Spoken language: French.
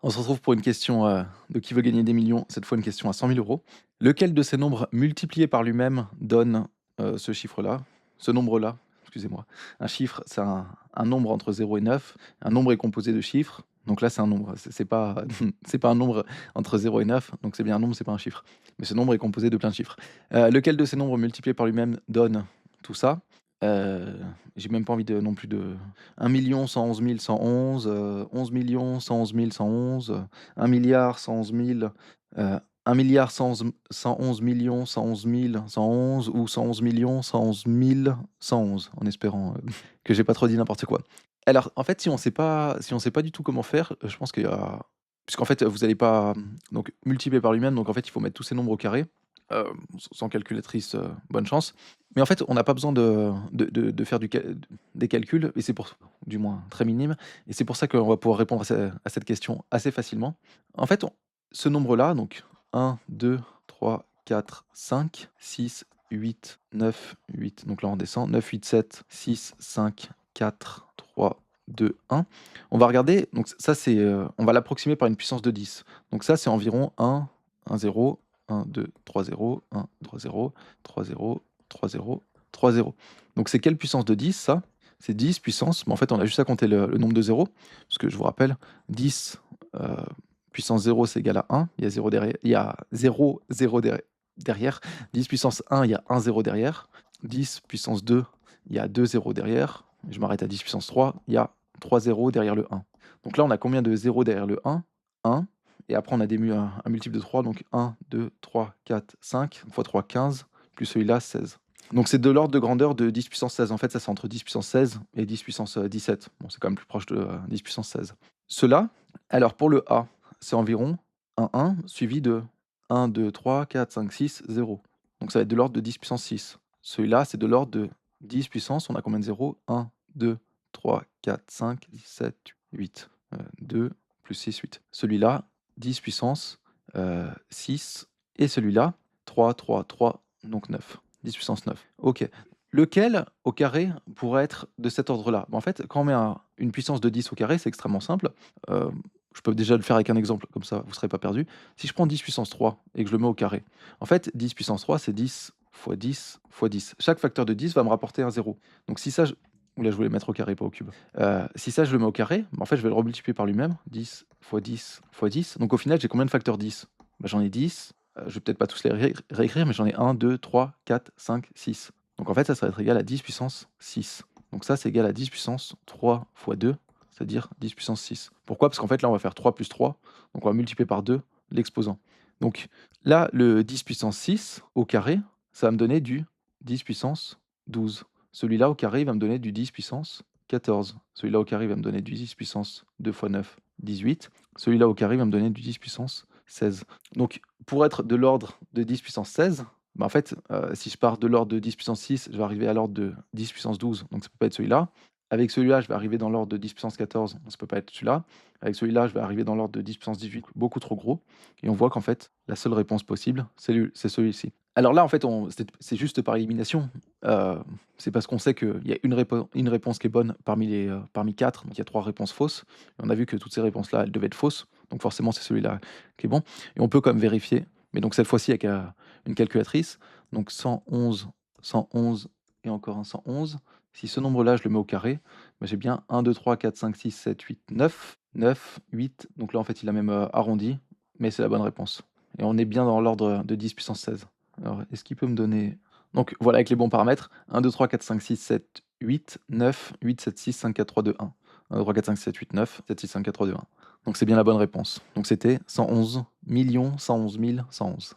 On se retrouve pour une question, de qui veut gagner des millions, cette fois une question à 100 000 euros. Lequel de ces nombres multipliés par lui-même donne, ce chiffre-là? Ce nombre-là, excusez-moi. Un chiffre, c'est un nombre entre 0 et 9. Un nombre est composé de chiffres, donc là, c'est un nombre. C'est pas c'est pas un nombre entre 0 et 9, donc c'est bien un nombre, c'est pas un chiffre. Mais ce nombre est composé de plein de chiffres. Lequel de ces nombres multipliés par lui-même donne tout ça? Heu, j'ai même pas envie de non plus de 1 111 111, 11 111 111, 1 111 000, 1 111 millions 111 000 111 ou 111 111 111, en espérant, que j'ai pas trop dit n'importe quoi. Alors, en fait, si on sait pas du tout comment faire, je pense qu'il y a puisqu'en fait, vous allez pas, donc multiplier par lui-même, donc en fait, il faut mettre tous ces nombres au carré, sans calculatrice, bonne chance. Mais en fait, on n'a pas besoin de faire des calculs et c'est pour du moins très minime et c'est pour ça qu'on va pouvoir répondre à cette question assez facilement. En fait, on ce nombre-là, donc 1, 2, 3, 4, 5, 6, 8, 9, 8. Donc là, on descend 9, 8, 7, 6, 5, 4, 3, 2, 1. On va regarder, donc ça c'est, on va l'approximer par une puissance de 10. Donc ça, c'est environ 1, 1, 0, 1, 2, 3, 0, 1, 3, 0, 3, 0, 3, 0, 3, 0. Donc c'est quelle puissance de 10 ça? C'est 10 puissance, mais en fait on a juste à compter le nombre de zéros, parce que je vous rappelle, 10 puissance 0 c'est égal à 1, il y a 0 derrière, il y a 0, 0 derrière. 10 puissance 1, il y a 1 0 derrière. 10 puissance 2, il y a 2 zéros derrière. Je m'arrête à 10 puissance 3, il y a 3 zéros derrière le 1. Donc là on a combien de zéros derrière le 1? 1. Et après, on a un multiple de 3, donc 1, 2, 3, 4, 5, fois 3, 15, plus celui-là, 16. Donc c'est de l'ordre de grandeur de 10 puissance 16. En fait, ça c'est entre 10 puissance 16 et 10 puissance 17. Bon, c'est quand même plus proche de 10 puissance 16. Cela, alors pour le A, c'est environ un 1 suivi de 1, 2, 3, 4, 5, 6, 0. Donc ça va être de l'ordre de 10 puissance 6. Celui-là, c'est de l'ordre de 10 puissance, on a combien de zéros? 1, 2, 3, 4, 5, 7, 8. 2 plus 6, 8. Celui-là, 10 puissance 6 et celui-là 3, 3, 3, donc 9. 10 puissance 9. OK. Lequel au carré pourrait être de cet ordre-là? En fait, quand on met une puissance de 10 au carré, c'est extrêmement simple. Heu, je peux déjà le faire avec un exemple, comme ça vous ne serez pas perdu. Si je prends 10 puissance 3 et que je le mets au carré, en fait 10 puissance 3 c'est 10 fois 10 fois 10. Chaque facteur de 10 va me rapporter un zéro. Donc si ça, ouh là je voulais mettre au carré, pas au cube. Si ça je le mets au carré, en fait je vais le remultiplier par lui-même, 10 fois 10 fois 10. Donc au final j'ai combien de facteurs 10? J'en ai 10, je vais peut-être pas tous les réécrire, mais j'en ai 1, 2, 3, 4, 5, 6. Donc en fait ça va être égal à 10 puissance 6. Donc ça c'est égal à 10 puissance 3 fois 2, c'est-à-dire 10 puissance 6. Pourquoi? Parce qu'en fait là on va faire 3 plus 3, donc on va multiplier par 2 l'exposant. Donc là le 10 puissance 6 au carré, ça va me donner du 10 puissance 12. Celui-là au carré, il va me donner du 10 puissance 14. Celui-là au carré, il va me donner du 10 puissance 2 fois 9, 18. Celui-là au carré, il va me donner du 10 puissance 16. Donc, pour être de l'ordre de 10 puissance 16, en fait, si je pars de l'ordre de 10 puissance 6, je vais arriver à l'ordre de 10 puissance 12, donc ça peut pas être celui-là. Avec celui-là, je vais arriver dans l'ordre de 10 puissance 14, ça peut pas être celui-là. Avec celui-là, je vais arriver dans l'ordre de 10 puissance 18, beaucoup trop gros. Et on voit qu'en fait, la seule réponse possible, c'est celui-ci. Alors là, en fait, c'est juste par élimination. Heu, c'est parce qu'on sait qu'il y a une réponse qui est bonne parmi 4, donc il y a 3 réponses fausses. Et on a vu que toutes ces réponses-là, elles devaient être fausses, donc forcément, c'est celui-là qui est bon. Et on peut quand même vérifier, mais donc cette fois-ci avec, une calculatrice. Donc 111, 111 et encore un 111. Si ce nombre-là, je le mets au carré, j'ai bien 1, 2, 3, 4, 5, 6, 7, 8, 9, 9, 8. Donc là, en fait, il a même, arrondi, mais c'est la bonne réponse. Et on est bien dans l'ordre de 10 puissance 16. Alors, est-ce qu'il peut me donner, donc voilà, avec les bons paramètres, 1, 2, 3, 4, 5, 6, 7, 8, 9, 8, 7, 6, 5, 4, 3, 2, 1. 1, 2, 3, 4, 5, 6, 7, 8, 9, 7, 6, 5, 4, 3, 2, 1. Donc c'est bien la bonne réponse. Donc c'était 111 111 111.